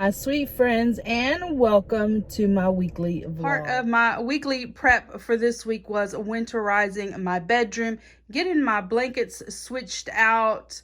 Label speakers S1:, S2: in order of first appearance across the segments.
S1: My sweet friends, and welcome to my weekly vlog.
S2: Part of my weekly prep for this week was winterizing my bedroom, getting my blankets switched out.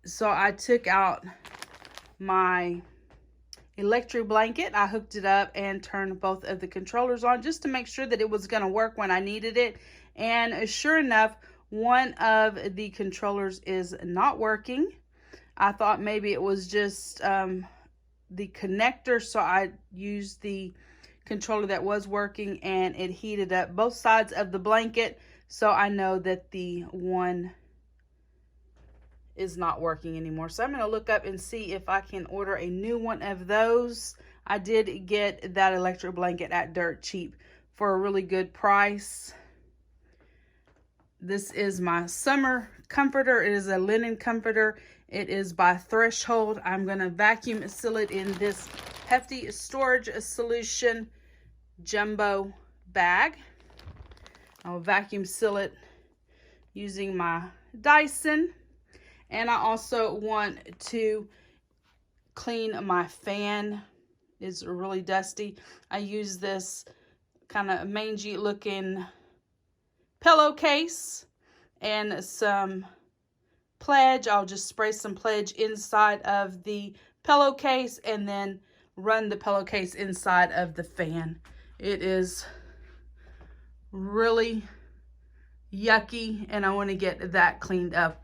S2: So I took out my electric blanket, I hooked it up and turned both of the controllers on just to make sure that it was going to work when I needed it. And sure enough, one of the controllers is not working. I thought maybe it was just the connector, so I used the controller that was working and it heated up both sides of the blanket, so I know that the one is not working anymore. So I'm going to look up and see if I can order a new one of those. I did get that electric blanket at dirt cheap for a really good price. This is my summer comforter. It is a linen comforter. It is by Threshold. I'm going to vacuum seal it in this Hefty storage solution jumbo bag. I'll vacuum seal it using my Dyson. And I also want to clean my fan. It's really dusty. I use this kind of mangy looking pillowcase and some Pledge. I'll just spray some Pledge inside of the pillowcase and then run the pillowcase inside of the fan. It is really yucky and I want to get that cleaned up.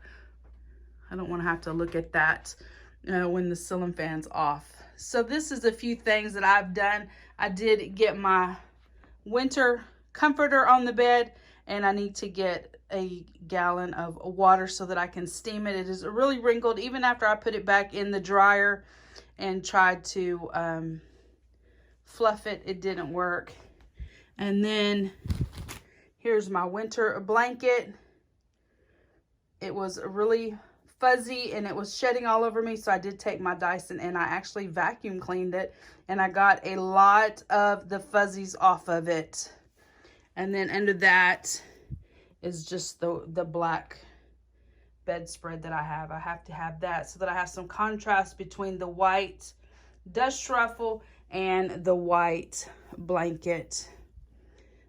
S2: I don't want to have to look at that when the ceiling fan's off. So this is a few things that I've done. I did get my winter comforter on the bed, and I need to get a gallon of water so that I can steam it. It is really wrinkled. Even after I put it back in the dryer and tried to fluff it, it didn't work. And then here's my winter blanket. It was really fuzzy and it was shedding all over me, so I did take my Dyson and I actually vacuum cleaned it, and I got a lot of the fuzzies off of it. And then under that is just the black bedspread that I have. I have to have that so that I have some contrast between the white dust ruffle and the white blanket.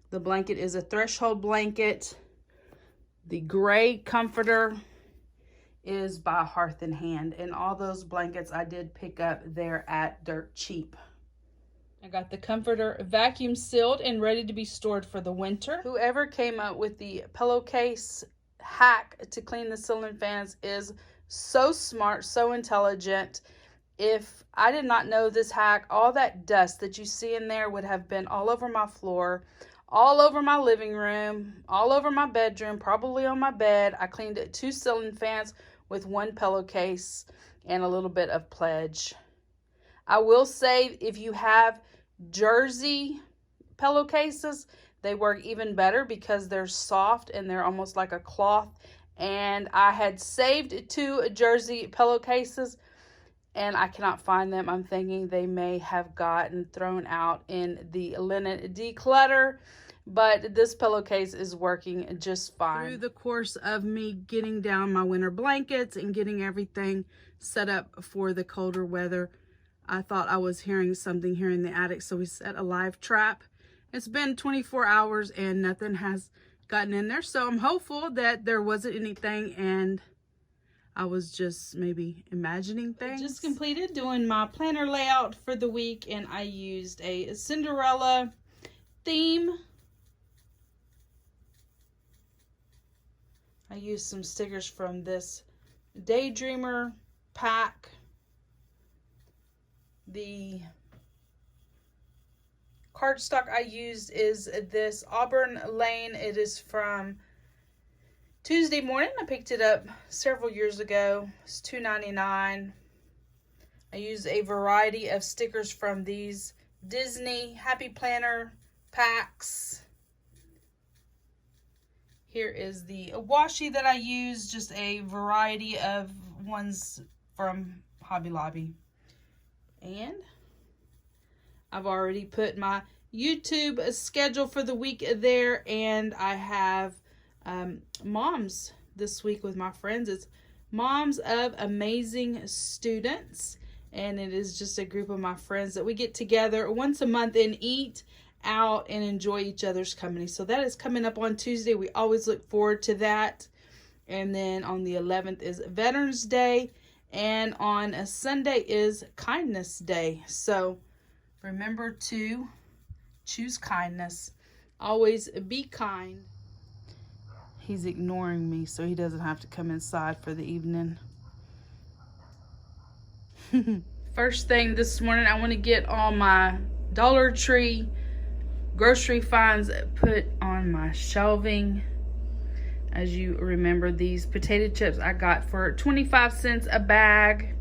S2: The blanket is a Threshold blanket. The gray comforter is by Hearth and Hand, and all those blankets I did pick up there at dirt cheap. I got the comforter vacuum sealed and ready to be stored for the winter. Whoever came up with the pillowcase hack to clean the ceiling fans is so smart, so intelligent. If I did not know this hack, all that dust that you see in there would have been all over my floor, all over my living room, all over my bedroom, probably on my bed. I cleaned 2 ceiling fans with 1 pillowcase and a little bit of Pledge. I will say, if you have jersey pillowcases, they work even better because they're soft and they're almost like a cloth. And I had saved 2 jersey pillowcases and I cannot find them. I'm thinking they may have gotten thrown out in the linen declutter, but this pillowcase is working just fine. Through the course of me getting down my winter blankets and getting everything set up for the colder weather, I thought I was hearing something here in the attic, so we set a live trap. It's been 24 hours and nothing has gotten in there, so I'm hopeful that there wasn't anything and I was just maybe imagining things. I just completed doing my planner layout for the week, and I used a Cinderella theme. I used some stickers from this Daydreamer pack. The cardstock I used is this Auburn Lane. It is from Tuesday Morning. I picked it up several years ago. It's $2.99. I used a variety of stickers from these Disney Happy Planner packs. Here is the washi that I used, just a variety of ones from Hobby Lobby. And I've already put my YouTube schedule for the week there, and I have moms this week with my friends. It's Moms of Amazing Students, and it is just a group of my friends that we get together once a month and eat out and enjoy each other's company. So that is coming up on Tuesday. We always look forward to that. And then on the 11th is Veterans Day, and on a Sunday is Kindness Day. So remember to choose kindness. Always be kind. He's ignoring me so he doesn't have to come inside for the evening. First thing this morning, I want to get all my Dollar Tree grocery finds put on my shelving. As you remember, these potato chips I got for 25 cents a bag.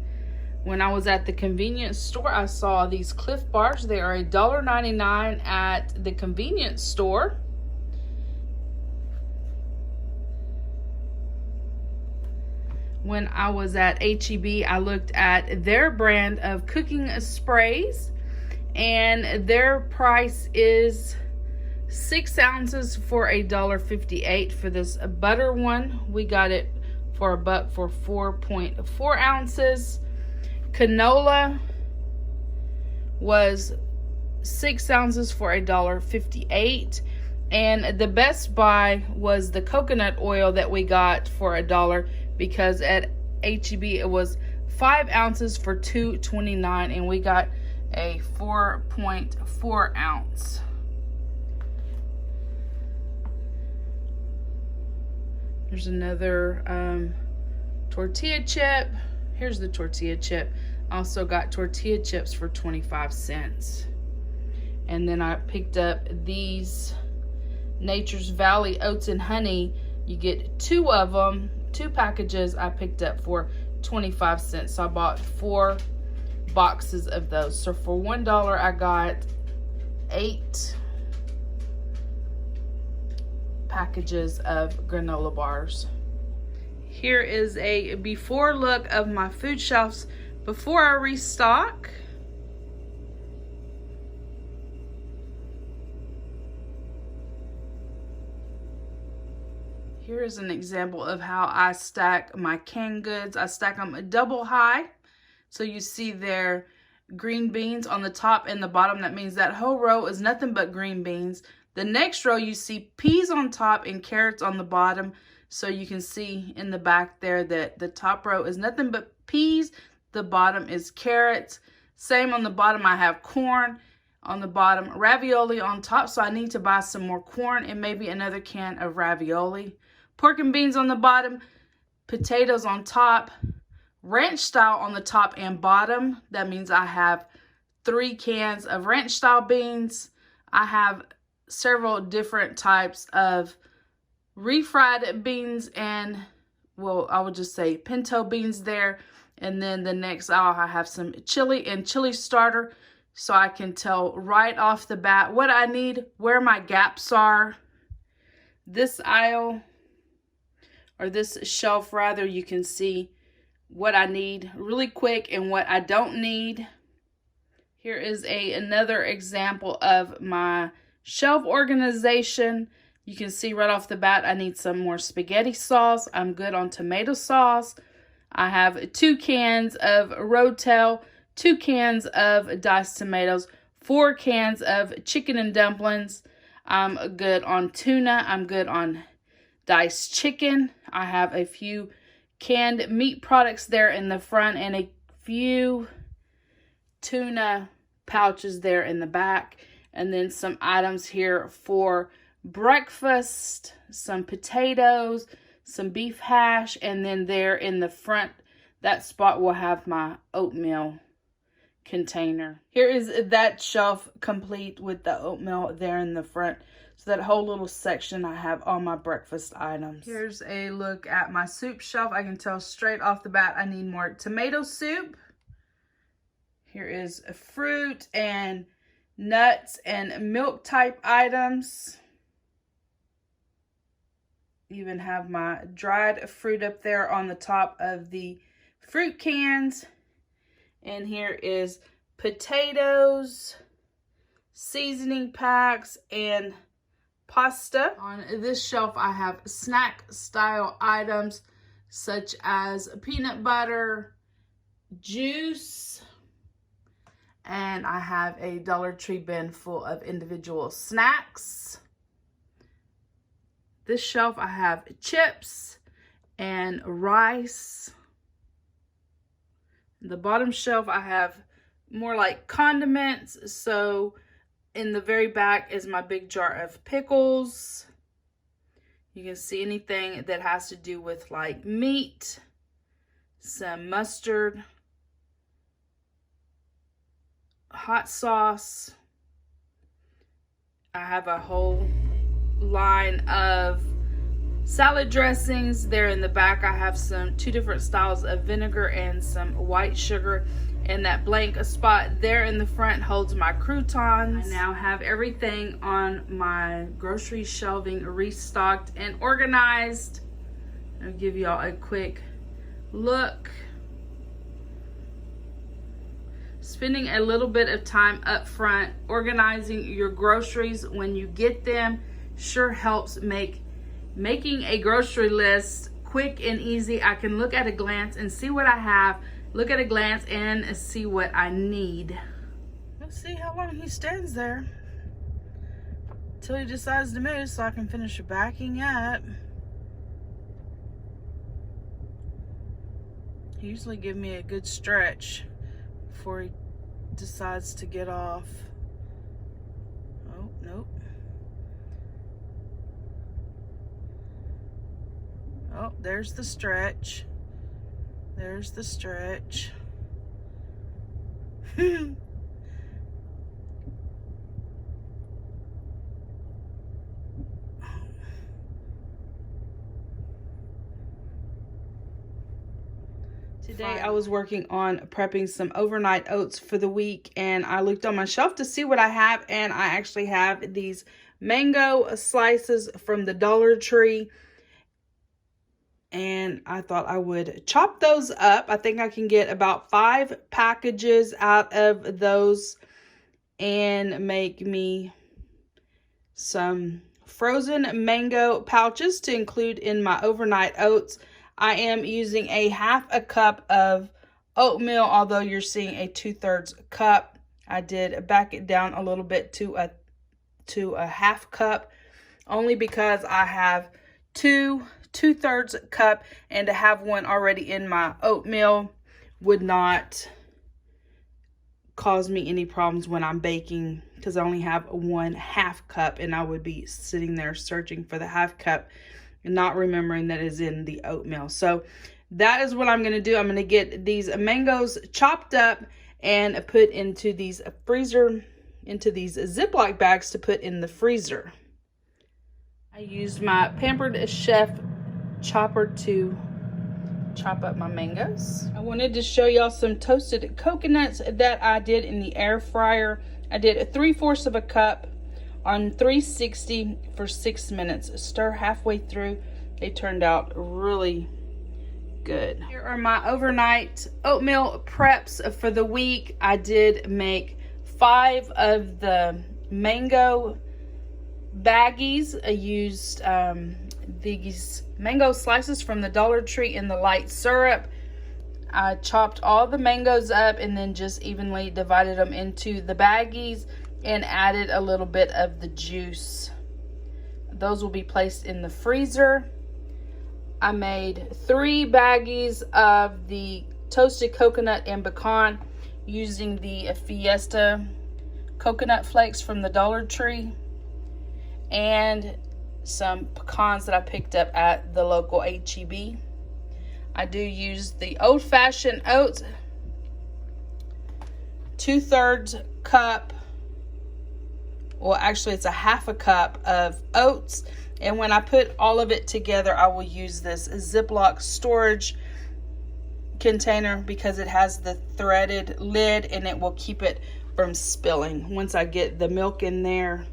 S2: When I was at the convenience store, I saw these Cliff Bars. They are $1.99 at the convenience store. When I was at HEB, I looked at their brand of cooking sprays, and their price is 6 ounces for $1.58. For this butter one, we got it for $1 for 4.4 ounces. Canola was 6 ounces for $1.58. And the best buy was the coconut oil that we got for $1, because at HEB it was 5 ounces for $2.29, and we got a 4.4 ounce. There's another tortilla chip. Here's the tortilla chip. Also got tortilla chips for 25 cents. And then I picked up these Nature's Valley Oats and Honey. You get 2 of them, 2 packages I picked up for 25 cents. So I bought 4 boxes of those. So for $1 I got 8 packages of granola bars. Here is a before look of my food shelves before I restock. Here is an example of how I stack my canned goods. I stack them double high. So you see there green beans on the top and the bottom. That means that whole row is nothing but green beans. The next row you see peas on top and carrots on the bottom. So you can see in the back there that the top row is nothing but peas. The bottom is carrots. Same on the bottom, I have corn on the bottom, ravioli on top. So I need to buy some more corn and maybe another can of ravioli. Pork and beans on the bottom, potatoes on top, ranch style on the top and bottom. That means I have 3 cans of ranch style beans. I have several different types of refried beans and, well, I would just say pinto beans there. And then the next aisle, I have some chili and chili starter, so I can tell right off the bat what I need, where my gaps are. This aisle, or this shelf rather, you can see what I need really quick and what I don't need. Here is another example of my shelf organization. You can see right off the bat I need some more spaghetti sauce. I'm good on tomato sauce. I have 2 cans of Rotel, 2 cans of diced tomatoes, 4 cans of chicken and dumplings. I'm good on tuna. I'm good on diced chicken. I have a few canned meat products there in the front and a few tuna pouches there in the back. And then some items here for breakfast, some potatoes, some beef hash, and then there in the front, that spot will have my oatmeal container. Here is that shelf complete with the oatmeal there in the front. So that whole little section, I have all my breakfast items. Here's a look at my soup shelf. I can tell straight off the bat I need more tomato soup. Here is a fruit and nuts and milk type items. Even have my dried fruit up there on the top of the fruit cans. And here is potatoes, seasoning packs, and pasta. On this shelf I have snack style items such as peanut butter, juice, And I have a Dollar Tree bin full of individual snacks. This shelf I have chips and rice. The bottom shelf I have more like condiments. So in the very back is my big jar of pickles. You can see anything that has to do with like meat, some mustard, hot sauce. I have a whole line of salad dressings. There in the back I have two different styles of vinegar and some white sugar, and that blank spot there in the front holds my croutons. I now have everything on my grocery shelving restocked and organized. I'll give y'all a quick look. Spending a little bit of time up front organizing your groceries when you get them sure helps making a grocery list quick and easy. I can look at a glance and see what I have, look at a glance and see what I need. Let's see how long he stands there till he decides to move so I can finish backing up. He usually gives me a good stretch before he decides to get off. Oh, nope. Oh, there's the stretch. There's the stretch. Today I was working on prepping some overnight oats for the week, and I looked on my shelf to see what I have, and I actually have these mango slices from the Dollar Tree, and I thought I would chop those up. I think I can get about 5 packages out of those and make me some frozen mango pouches to include in my overnight oats. I am using a 1/2 cup of oatmeal, although you're seeing a 2/3 cup. I did back it down a little bit to a 1/2 cup, only because I have 2/3 cup, and to have one already in my oatmeal would not cause me any problems when I'm baking, because I only have 1/2 cup, and I would be sitting there searching for the 1/2 cup and not remembering that is in the oatmeal. So that is what I'm going to do. I'm going to get these mangoes chopped up and put into these Ziploc bags to put in the freezer. I used my Pampered Chef chopper to chop up my mangoes. I wanted to show y'all some toasted coconuts that I did in the air fryer. I did 3/4 of a cup on 360 for 6 minutes. Stir halfway through. They turned out really good. Here are my overnight oatmeal preps for the week. I did make 5 of the mango baggies. I used these mango slices from the Dollar Tree in the light syrup. I chopped all the mangoes up and then just evenly divided them into the baggies and added a little bit of the juice. Those will be placed in the freezer. I made 3 baggies of the toasted coconut and pecan using the Fiesta coconut flakes from the Dollar Tree, and some pecans that I picked up at the local HEB. I do use the old-fashioned oats, 2/3 cup. Well, actually, it's a 1/2 cup of oats. And when I put all of it together, I will use this Ziploc storage container because it has the threaded lid and it will keep it from spilling once I get the milk in there.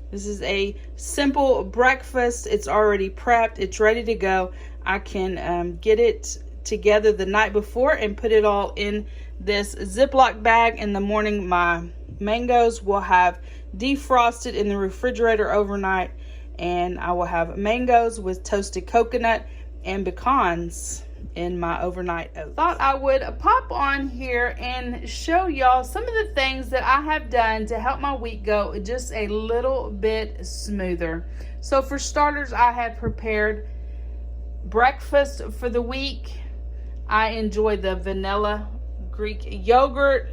S2: This is a simple breakfast. It's already prepped. It's ready to go. I can get it together the night before and put it all in this Ziploc bag. In the morning, my mangoes will have defrosted in the refrigerator overnight, and I will have mangoes with toasted coconut and pecans in my overnight oats. Thought I would pop on here and show y'all some of the things that I have done to help my week go just a little bit smoother. So for starters, I have prepared breakfast for the week. I enjoy the vanilla Greek yogurt.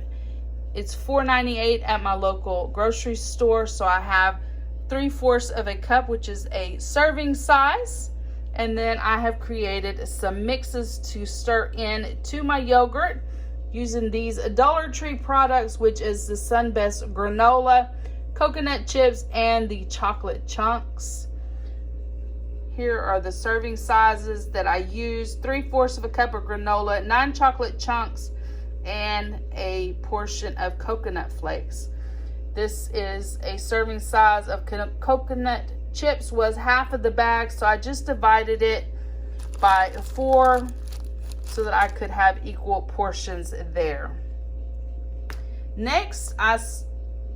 S2: It's $4.98 at my local grocery store. So I have 3/4 of a cup, which is a serving size. And then I have created some mixes to stir in to my yogurt using these Dollar Tree products, which is the Sunbest granola, coconut chips, and the chocolate chunks. Here are the serving sizes that I use: 3/4 of a cup of granola, 9 chocolate chunks, and a portion of coconut flakes. This is a serving size of coconut chips was half of the bag, so I just divided it by 4 so that I could have equal portions there. Next, I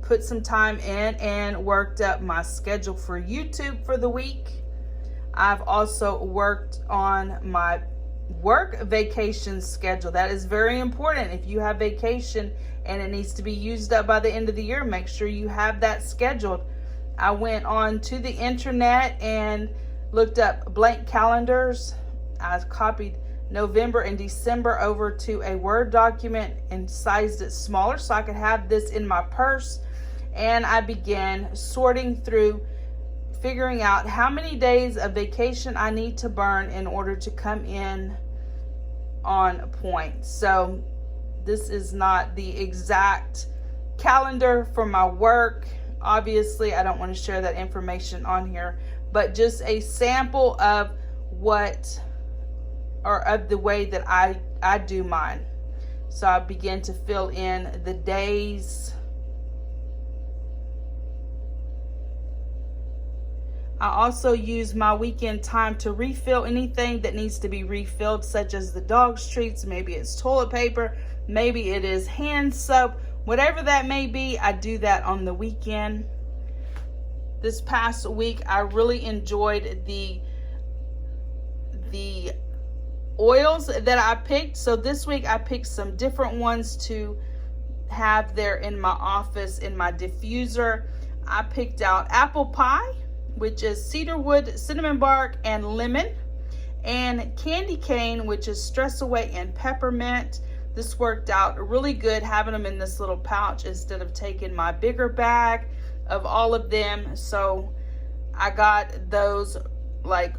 S2: put some time in and worked up my schedule for YouTube for the week. I've also worked on my work vacation schedule. That is very important. If you have vacation and it needs to be used up by the end of the year, make sure you have that scheduled. I went on to the internet and looked up blank calendars. I copied November and December over to a Word document and sized it smaller so I could have this in my purse. And I began sorting through, figuring out how many days of vacation I need to burn in order to come in on point. So this is not the exact calendar for my work. Obviously, I don't want to share that information on here, but just a sample of what, or of the way that I do mine. So I began to fill in the days. I also use my weekend time to refill anything that needs to be refilled, such as the dog's treats. Maybe it's toilet paper, maybe it is hand soap, whatever that may be. I do that on the weekend. This past week, I really enjoyed the oils that I picked. So this week I picked some different ones to have there in my office in my diffuser. I picked out apple pie, which is cedarwood, cinnamon bark, and lemon, and candy cane, which is stress away and peppermint. This worked out really good having them in this little pouch instead of taking my bigger bag of all of them. So I got those like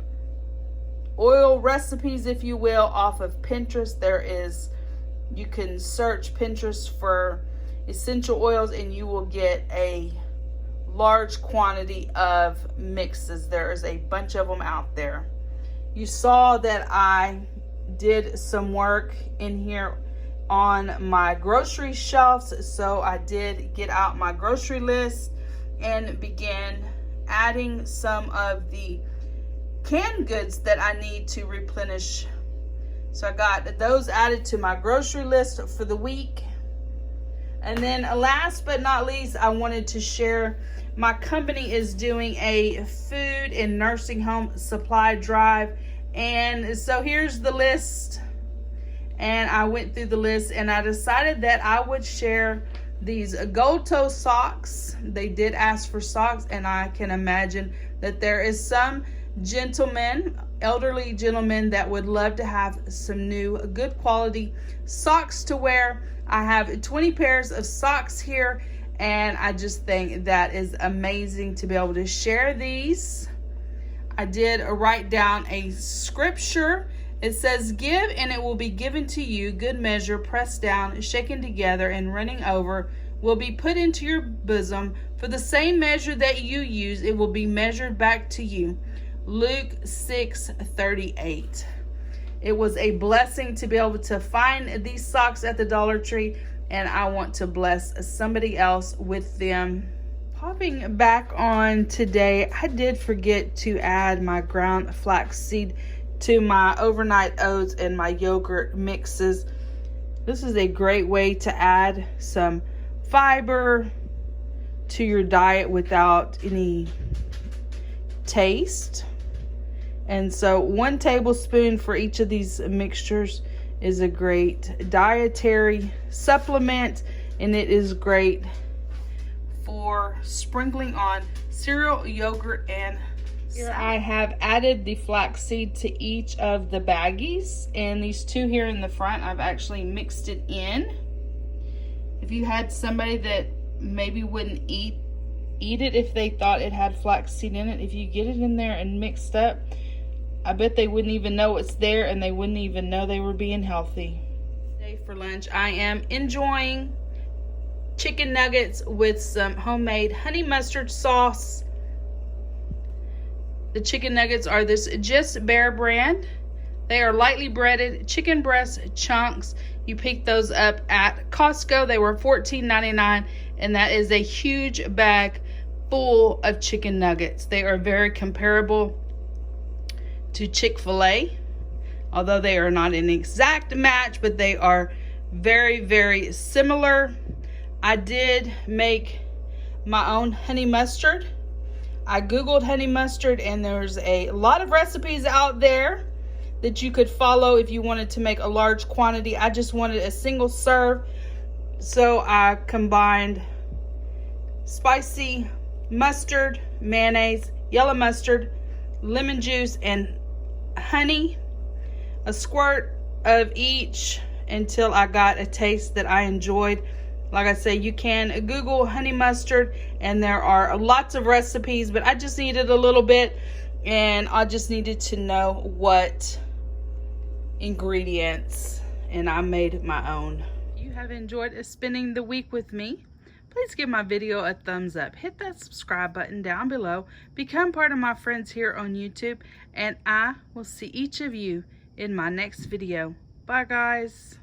S2: oil recipes, if you will, off of Pinterest. You can search Pinterest for essential oils and you will get a large quantity of mixes. There is a bunch of them out there. You saw that I did some work in here on my grocery shelves, so I did get out my grocery list and began adding some of the canned goods that I need to replenish. So I got those added to my grocery list for the week. And then last but not least, I wanted to share my company is doing a food and nursing home supply drive. And so here's the list. And I went through the list and I decided that I would share these gold toe socks. They did ask for socks, and I can imagine that there is some gentlemen, elderly gentlemen, that would love to have some new good quality socks to wear. I have 20 pairs of socks here, and I just think that is amazing to be able to share these. I did write down a scripture. It says, "Give and it will be given to you, good measure, pressed down, shaken together, and running over, will be put into your bosom. For the same measure that you use, it will be measured back to you." Luke 6:38. It was a blessing to be able to find these socks at the Dollar Tree, and I want to bless somebody else with them. Popping back on today, I did forget to add my ground flaxseed to my overnight oats and my yogurt mixes. This is a great way to add some fiber to your diet without any taste. And so 1 tablespoon for each of these mixtures is a great dietary supplement, and it is great for sprinkling on cereal, yogurt, and here I have added the flaxseed to each of the baggies, and these 2 here in the front, I've actually mixed it in. If you had somebody that maybe wouldn't eat it if they thought it had flaxseed in it, if you get it in there and mixed up, I bet they wouldn't even know it's there, and they wouldn't even know they were being healthy. Today for lunch, I am enjoying chicken nuggets with some homemade honey mustard sauce. The chicken nuggets are this Just Bare brand. They are lightly breaded chicken breast chunks. You pick those up at Costco. They were $14.99, and that is a huge bag full of chicken nuggets. They are very comparable to Chick-fil-A, although they are not an exact match, but they are very, very similar. I did make my own honey mustard. I googled honey mustard, and there's a lot of recipes out there that you could follow if you wanted to make a large quantity. I just wanted a single serve, so I combined spicy mustard, mayonnaise, yellow mustard, lemon juice, and honey, a squirt of each, until I got a taste that I enjoyed. Like I say, you can Google honey mustard, and there are lots of recipes, but I just needed a little bit, and I just needed to know what ingredients, and I made my own. If you have enjoyed spending the week with me, please give my video a thumbs up. Hit that subscribe button down below. Become part of my friends here on YouTube, and I will see each of you in my next video. Bye, guys.